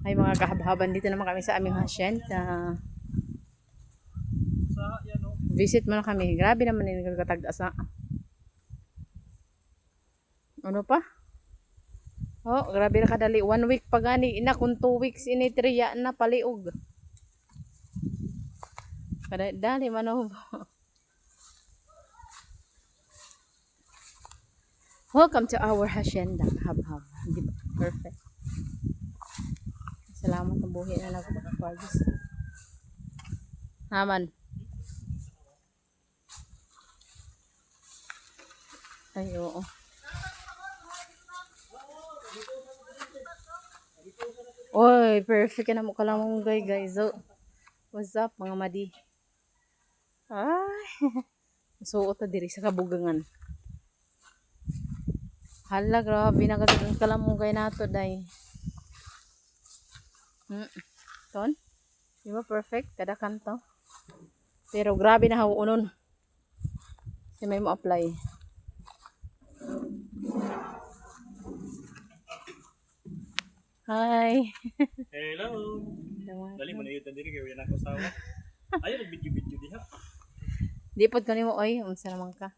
Ay mga kahabhaban, dito naman kami sa aming hacienda. Visit mo na kami. Grabe naman yung nagkatag-asa. Ano pa? Oh, grabe na kadali. 1 week pa gani. Ina, kung 2 weeks initriya na paliog. Dali manob. Welcome to our hacienda. Hab-hab. Di ba? Perfect. Salamat ang buhay na nagpapagpagis. Naman. Ay, oo. Oy, perfect na mo kalamong guys. So, what's up mga madi? Ay. Suot na diri sa kabugangan. Hala, grabe na kasi kalamugay nato, day. Ton? Di ba perfect? Kada kanto. Pero grabe na hauunon. Kasi may mo apply. Hi. Hello. Dali mo na yun diri kay wala ko sawa. Ayo nag-video diha. Di pod kanimo oy, unsa naman ka?